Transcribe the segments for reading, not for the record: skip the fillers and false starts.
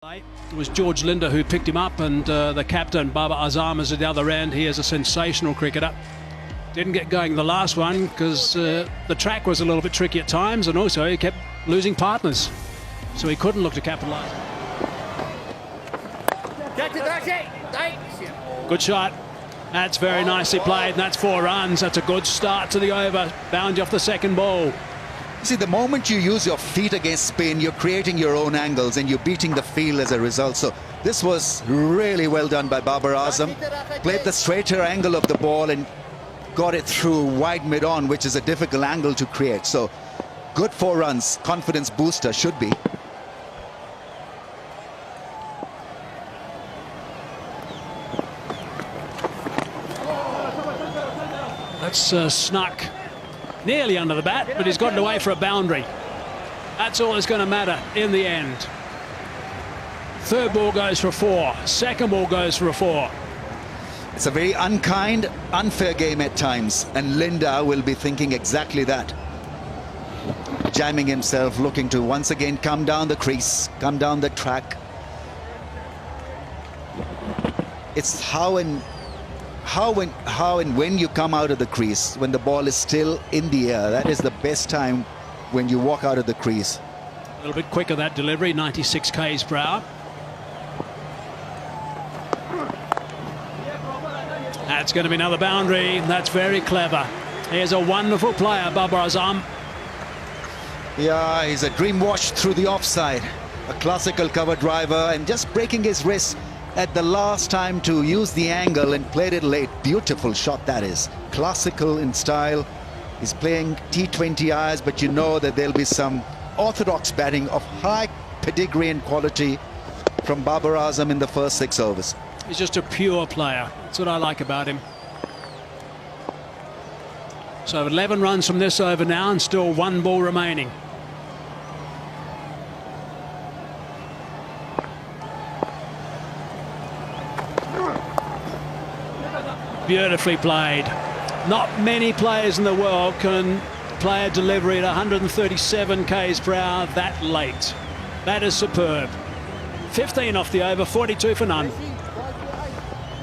It was George Linder who picked him up, and the captain Babar Azam is at the other end. He is a sensational cricketer. Didn't get going the last one because the track was a little bit tricky at times, and also he kept losing partners, so he couldn't look to capitalise. Good shot. That's very nicely played, and that's 4 runs. That's a good start to the over. Bound you off the second ball. See, the moment you use your feet against spin, you're creating your own angles and you're beating the field as a result. So this was really well done by Babar Azam. Played the straighter angle of the ball and got it through wide mid-on, which is a difficult angle to create. So good 4 runs, confidence booster should be. That's snuck nearly under the bat, but he's gotten away for a boundary. That's all that's going to matter in the end. Third ball goes for 4. Second ball goes for a 4. It's a very unkind, unfair game at times, and Linda will be thinking exactly that. Jamming himself, looking to once again come down the crease, come down the track. It's how and when you come out of the crease, when the ball is still in the air. That is the best time, when you walk out of the crease. A little bit quicker that delivery, 96 k's per hour. That's going to be another boundary. That's very clever. Here's a wonderful player, Babar Azam. Yeah, he's a dream wash through the offside. A classical cover driver, and just breaking his wrist at the last time to use the angle and played it late. Beautiful shot that is. Classical in style. He's playing T20 Is, but you know that there'll be some orthodox batting of high pedigree and quality from Babar Azam in the first 6 overs. He's just a pure player. That's what I like about him. So 11 runs from this over now, and still 1 ball remaining. Beautifully played. Not many players in the world can play a delivery at 137 k's per hour that late. That is superb. 15 off the over, 42 for none.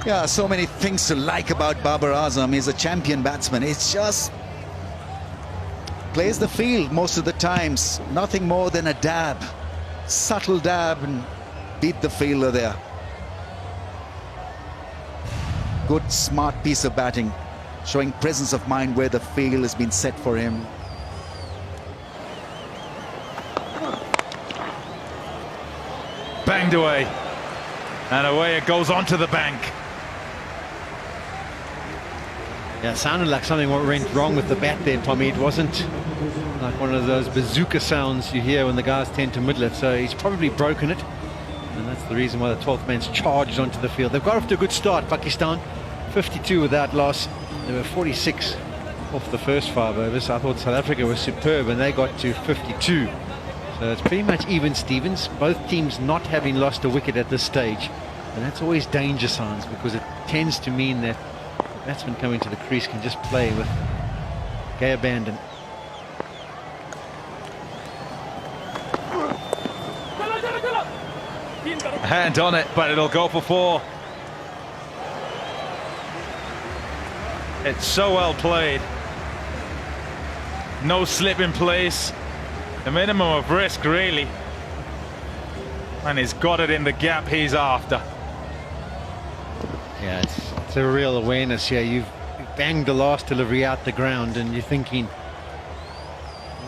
Yeah, so many things to like about Babar Azam. He's a champion batsman. It's just plays the field most of the times. Nothing more than a dab, subtle dab, and beat the fielder there. Good, smart piece of batting, showing presence of mind where the field has been set for him. Banged away, and away it goes onto the bank. Yeah, it sounded like something went wrong with the bat there, Tommy. It wasn't like one of those bazooka sounds you hear when the guys tend to middle it, so he's probably broken it. And that's the reason why the 12th man's charged onto the field. They've got off to a good start, Pakistan. 52 without loss. They were 46 off the first 5 overs. I thought South Africa was superb, and they got to 52. So it's pretty much even Stevens. Both teams not having lost a wicket at this stage. And that's always danger signs, because it tends to mean that the batsman coming to the crease can just play with gay abandon. A hand on it, but it'll go for 4. It's so well played. No slip in place. The minimum of risk, really. And he's got it in the gap he's after. Yeah, it's a real awareness here. You've banged the last delivery out the ground, and you're thinking,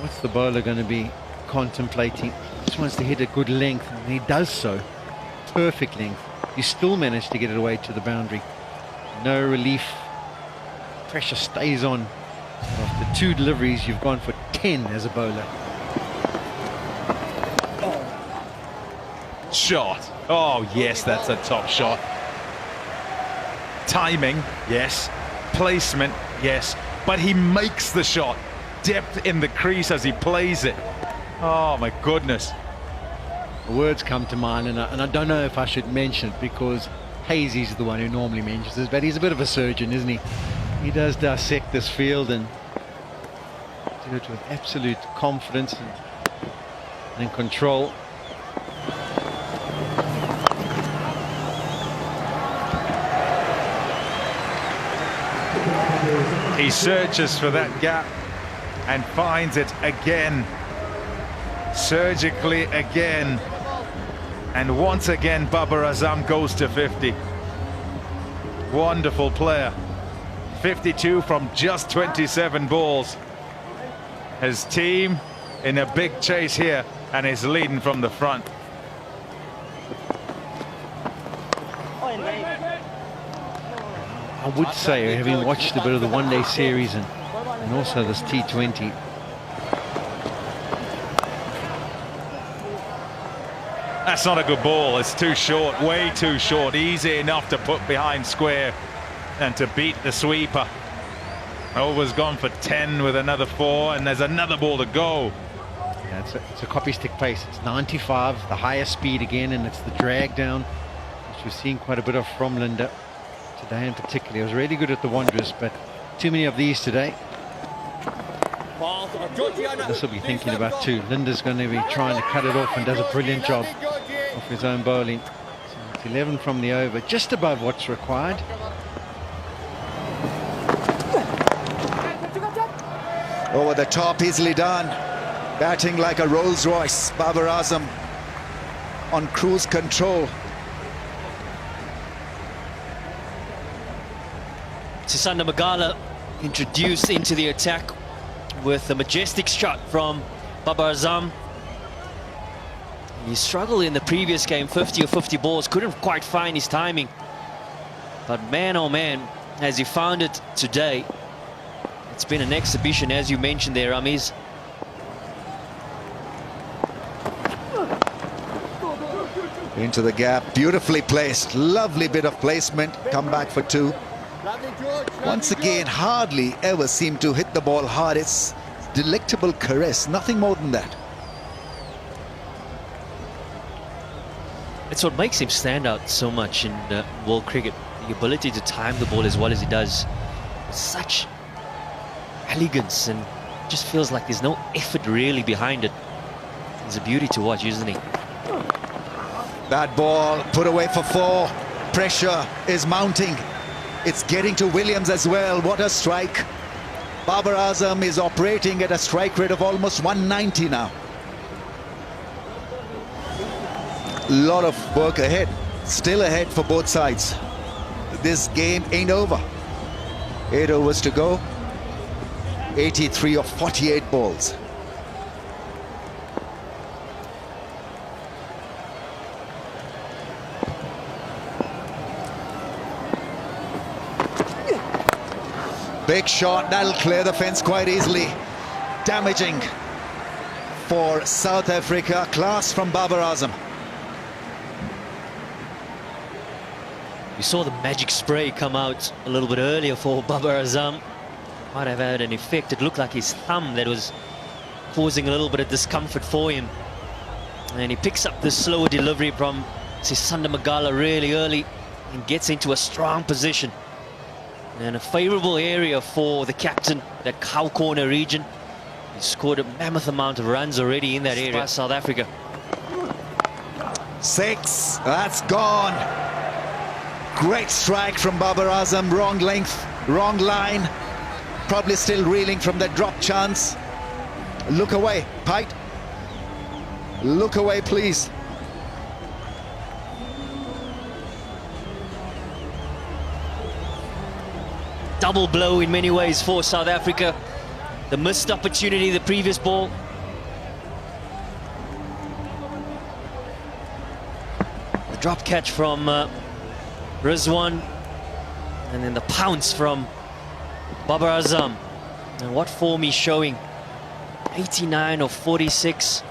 what's the bowler going to be contemplating? Just wants to hit a good length, and he does so. Perfect length. You still manage to get it away to the boundary. No relief. Pressure stays on. After 2 deliveries, you've gone for 10 as a bowler. Shot. Oh, yes, that's a top shot. Timing, yes. Placement, yes. But he makes the shot. Depth in the crease as he plays it. Oh, my goodness. The words come to mind, and I don't know if I should mention it, because Hazy's the one who normally mentions this, but he's a bit of a surgeon, isn't he? He does dissect this field and do it with absolute confidence and control. He searches for that gap and finds it again, surgically again. And once again, Babar Azam goes to 50. Wonderful player. 52 from just 27 balls. His team in a big chase here and is leading from the front. I would say, having watched a bit of the one-day series and also this T20, that's not a good ball. It's too short, way too short. Easy enough to put behind square and to beat the sweeper. Over's gone for 10 with another 4, and there's another ball to go. yeah, it's a copy stick pace. It's 95, the highest speed again, and it's the drag down, which we've seen quite a bit of from Linda today in particular. It was really good at the Wanderers, but too many of these today. This will be thinking about too. Linda's going to be trying to cut it off and does a brilliant job of his own bowling. So it's 11 from the over, just above what's required. Over the top, easily done. Batting like a Rolls Royce. Babar Azam on cruise control. Sisanda Magala introduced into the attack with a majestic shot from Babar Azam. He struggled in the previous game, 50 or 50 balls, couldn't quite find his timing. But man, oh man, has he found it today. It's been an exhibition, as you mentioned there, Ramiz. Into the gap, beautifully placed. Lovely bit of placement. Come back for 2. Once again, hardly ever seem to hit the ball hard. It's delectable caress, nothing more than that. It's what makes him stand out so much in world cricket. The ability to time the ball as well as he does. Such elegance, and just feels like there's no effort really behind it. He's a beauty to watch, isn't he? That ball put away for 4. Pressure is mounting. It's getting to Williams as well. What a strike. Babar Azam is operating at a strike rate of almost 190 now. A lot of work ahead. Still ahead for both sides. This game ain't over. 8 overs to go. 83 of 48 balls. Big shot, that'll clear the fence quite easily. Damaging for South Africa. Class from Babar Azam. We saw the magic spray come out a little bit earlier for Babar Azam. Might have had an effect. It looked like his thumb that was causing a little bit of discomfort for him. And he picks up the slower delivery from Sisanda Magala really early and gets into a strong position. And a favourable area for the captain, that cow corner region. He scored a mammoth amount of runs already in that area. South Africa. 6, that's gone. Great strike from Babar Azam. Wrong length, wrong line. Probably still reeling from that drop chance. Look away, Pite. Look away, please. Double blow in many ways for South Africa. The missed opportunity, the previous ball. The drop catch from Rizwan. And then the pounce from Babar Azam. And what form he's showing. 89 of 46.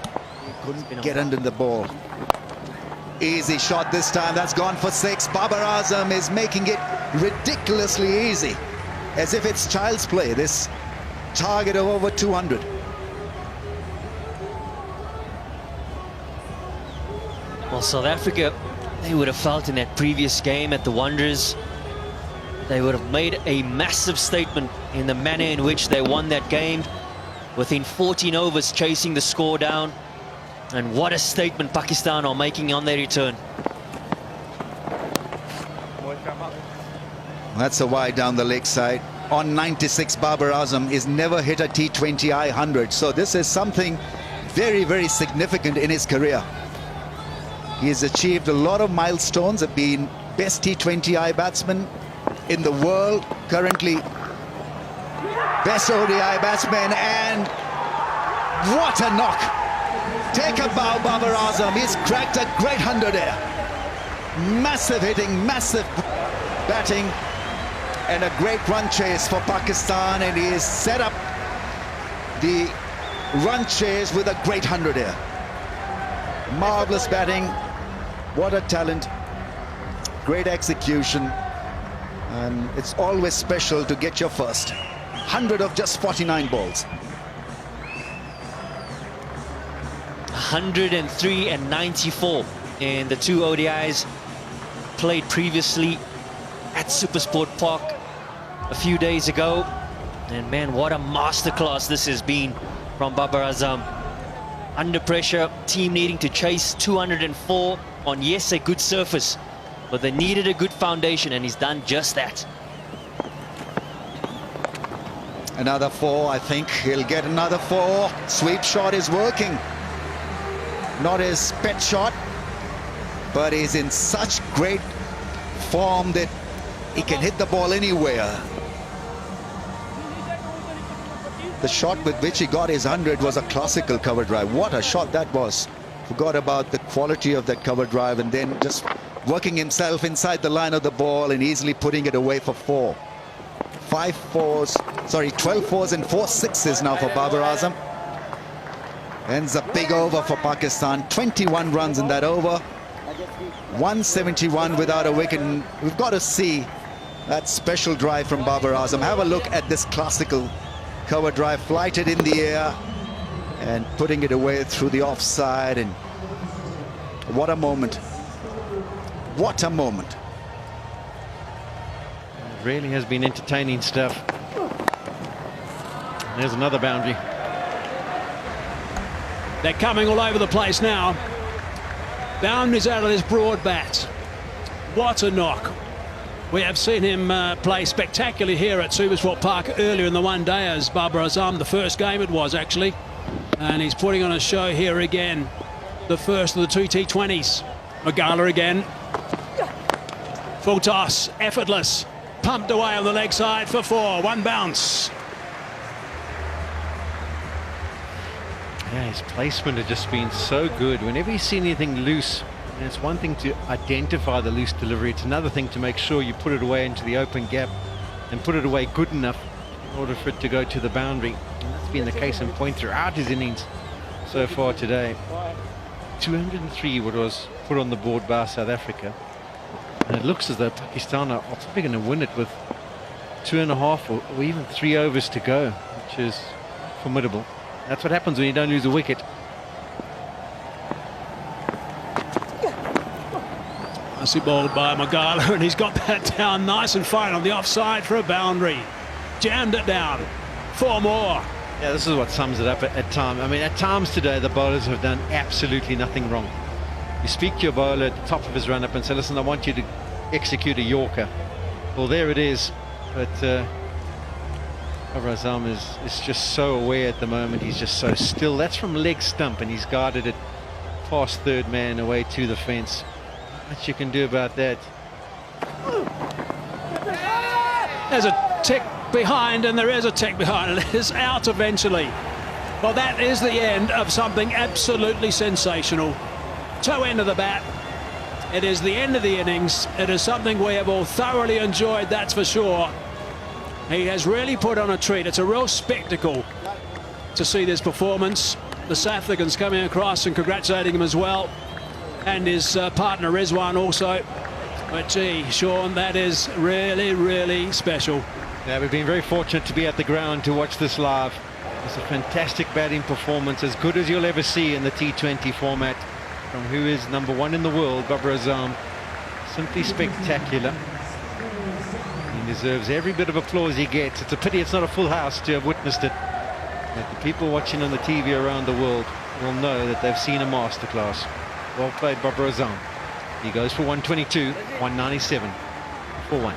Couldn't get under the ball. Easy shot this time. That's gone for 6. Babar Azam is making it ridiculously easy. As if it's child's play. This target of over 200. Well, South Africa, they would have felt in that previous game at the Wanderers, they would have made a massive statement in the manner in which they won that game, within 14 overs chasing the score down. And what a statement Pakistan are making on their return. That's a wide down the leg side. on 96, Babar Azam, is never hit a T20I 100. So this is something very, very significant in his career. He has achieved a lot of milestones, have been best T20I batsman in the world, currently best ODI batsman, and what a knock. Take a bow, Babar Azam. He's cracked a great 100 here. Massive hitting, massive batting, and a great run chase for Pakistan, and he has set up the run chase with a great 100 here. Marvelous batting, what a talent, great execution, and it's always special to get your first 100 of just 49 balls. 103 and 94 in the two ODIs played previously at Supersport Park a few days ago. And man, what a masterclass this has been from Babar Azam. Under pressure, team needing to chase 204 on, yes, a good surface, but they needed a good foundation, and he's done just that. Another 4, I think he'll get another 4. Sweep shot is working. Not his pet shot, but he's in such great form that he can hit the ball anywhere. The shot with which he got his 100 was a classical cover drive. What a shot that was. Forgot about the quality of that cover drive, and then just working himself inside the line of the ball and easily putting it away for 4. 12 fours and 4 sixes now for Babar Azam. Ends a big over for Pakistan. 21 runs in that over. 171 without a wicket. And we've got to see that special drive from Babar Azam. Have a look at this classical cover drive, flighted in the air and putting it away through the offside. And what a moment. What a moment. It really has been entertaining stuff. There's another boundary. They're coming all over the place now. Boundaries out of this broad bat. What a knock. We have seen him play spectacularly here at Supersport Park earlier in the one day as Babar Azam. The first game it was, actually. And he's putting on a show here again. The first of the two T20s. Magala again. Full toss, effortless. Pumped away on the leg side for 4. One bounce. Yeah, his placement has just been so good. Whenever you see anything loose, and it's one thing to identify the loose delivery, it's another thing to make sure you put it away into the open gap and put it away good enough in order for it to go to the boundary. And that's been the case in point throughout his innings so far today. 203 what was put on the board by South Africa. And it looks as though Pakistan are probably going to win it with 2.5 or even 3 overs to go, which is formidable. That's what happens when you don't lose a wicket. Nicely bowled by Magala, and he's got that down nice and fine on the offside for a boundary. Jammed it down. 4 more. Yeah, this is what sums it up at times. I mean, at times today, the bowlers have done absolutely nothing wrong. You speak to your bowler at the top of his run-up and say, listen, I want you to execute a Yorker. Well, there it is. But Babar Azam is just so aware at the moment. He's just so still. That's from leg stump, and he's guarded it past third man away to the fence. Not much you can do about that. There's a tick behind, and there is a tick behind. It is out eventually. Well, that is the end of something absolutely sensational. Toe end of the bat. It is the end of the innings. It is something we have all thoroughly enjoyed, that's for sure. He has really put on a treat. It's a real spectacle to see this performance. The South Africans coming across and congratulating him as well. And his partner Rizwan also. But gee, Sean, that is really, really special. Yeah, we've been very fortunate to be at the ground to watch this live. It's a fantastic batting performance, as good as you'll ever see in the T20 format, from who is #1 in the world, Babar Azam. Simply spectacular. He deserves every bit of applause he gets. It's a pity it's not a full house to have witnessed it. But the people watching on the TV around the world will know that they've seen a masterclass. Well played, Babar Azam. He goes for 122, 197 for 1.